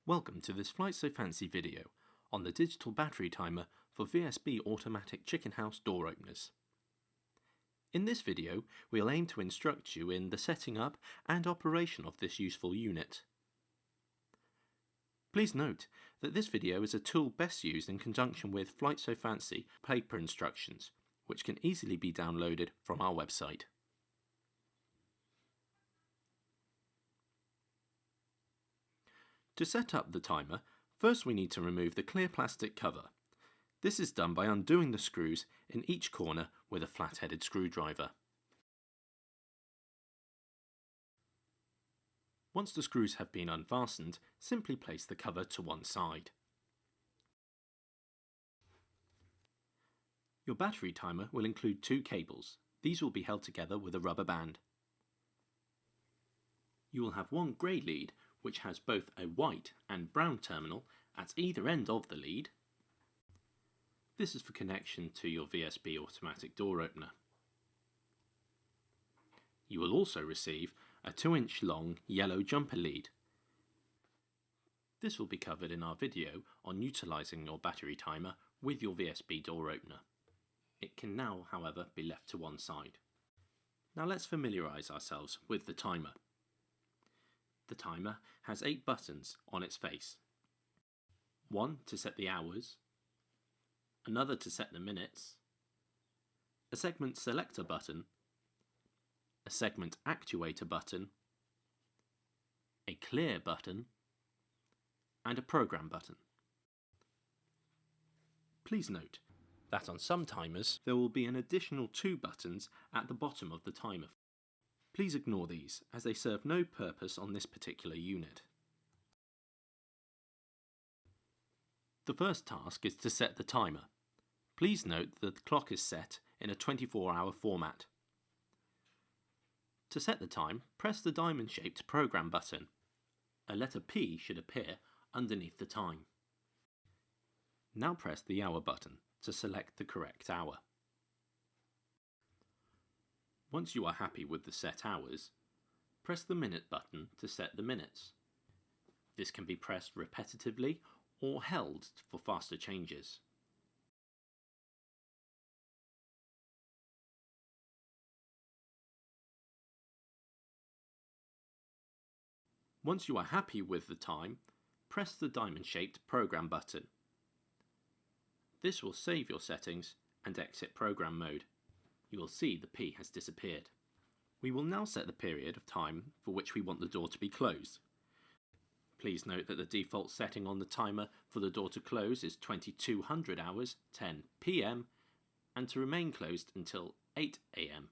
Welcome to this Flyte So Fancy video on the digital battery timer for VSD automatic chicken house door openers. In this video, we'll aim to instruct you in the setting up and operation of this useful unit. Please note that this video is a tool best used in conjunction with Flyte So Fancy paper instructions, which can easily be downloaded from our website. To set up the timer, first we need to remove the clear plastic cover. This is done by undoing the screws in each corner with a flat-headed screwdriver. Once the screws have been unfastened, simply place the cover to one side. Your battery timer will include two cables. These will be held together with a rubber band. You will have one grey lead which has both a white and brown terminal at either end of the lead. This is for connection to your VSD automatic door opener. You will also receive a 2-inch long yellow jumper lead. This will be covered in our video on utilising your battery timer with your VSD door opener. It can now, however, be left to one side. Now let's familiarise ourselves with the timer. The timer has 8 buttons on its face. One to set the hours, another to set the minutes, a segment selector button, a segment actuator button, a clear button, and a program button. Please note that on some timers there will be an additional 2 buttons at the bottom of the timer. Please ignore these, as they serve no purpose on this particular unit. The first task is to set the timer. Please note that the clock is set in a 24-hour format. To set the time, press the diamond-shaped program button. A letter P should appear underneath the time. Now press the hour button to select the correct hour. Once you are happy with the set hours, press the minute button to set the minutes. This can be pressed repetitively or held for faster changes. Once you are happy with the time, press the diamond-shaped program button. This will save your settings and exit program mode. You will see the P has disappeared. We will now set the period of time for which we want the door to be closed. Please note that the default setting on the timer for the door to close is 2200 hours, 10 PM, and to remain closed until 8 AM.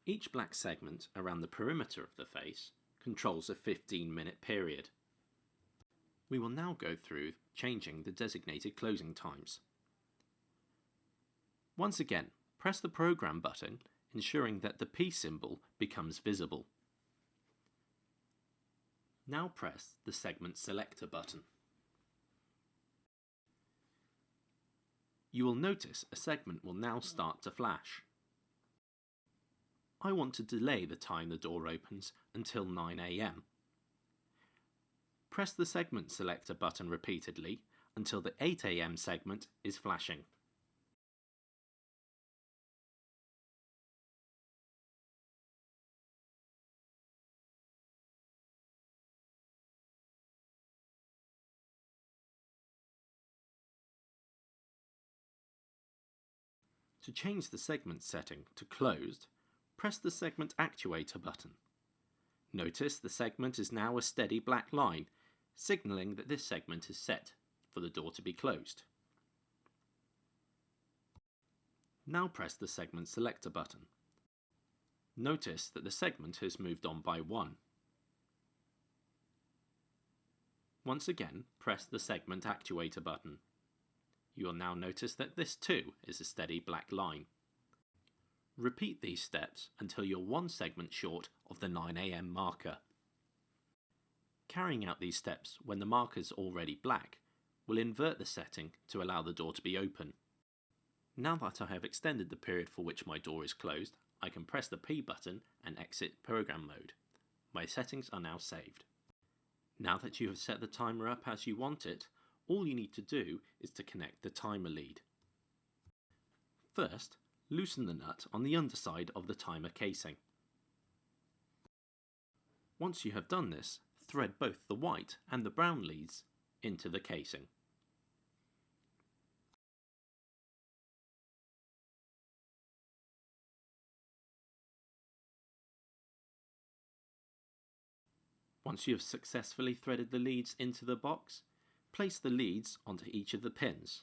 Each black segment around the perimeter of the face controls a 15-minute period. We will now go through changing the designated closing times. Once again, press the program button, ensuring that the P symbol becomes visible. Now press the segment selector button. You will notice a segment will now start to flash. I want to delay the time the door opens until 9 AM. Press the segment selector button repeatedly until the 8 AM segment is flashing. To change the segment setting to closed, press the segment actuator button. Notice the segment is now a steady black line, signalling that this segment is set for the door to be closed. Now press the segment selector button. Notice that the segment has moved on by 1. Once again, press the segment actuator button. You will now notice that this too is a steady black line. Repeat these steps until you're 1 segment short of the 9 AM marker. Carrying out these steps when the marker is already black will invert the setting to allow the door to be open. Now that I have extended the period for which my door is closed, I can press the P button and exit program mode. My settings are now saved. Now that you have set the timer up as you want it, all you need to do is to connect the timer lead. First, loosen the nut on the underside of the timer casing. Once you have done this, thread both the white and the brown leads into the casing. Once you have successfully threaded the leads into the box, place the leads onto each of the pins.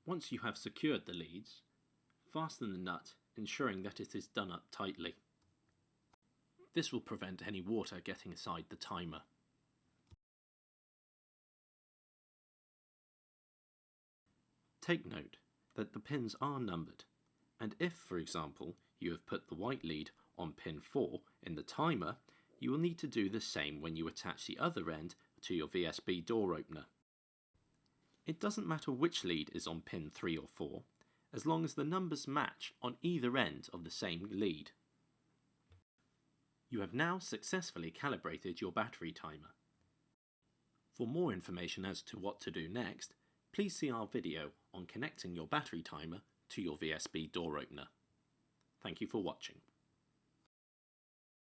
Once you have secured the leads, fasten the nut, ensuring that it is done up tightly. This will prevent any water getting inside the timer. Take note that the pins are numbered, and if, for example, you have put the white lead on pin 4 in the timer, you will need to do the same when you attach the other end to your VSB door opener. It doesn't matter which lead is on pin 3 or 4, as long as the numbers match on either end of the same lead. You have now successfully calibrated your battery timer. For more information as to what to do next, please see our video on connecting your battery timer to your VSB door opener. Thank you for watching.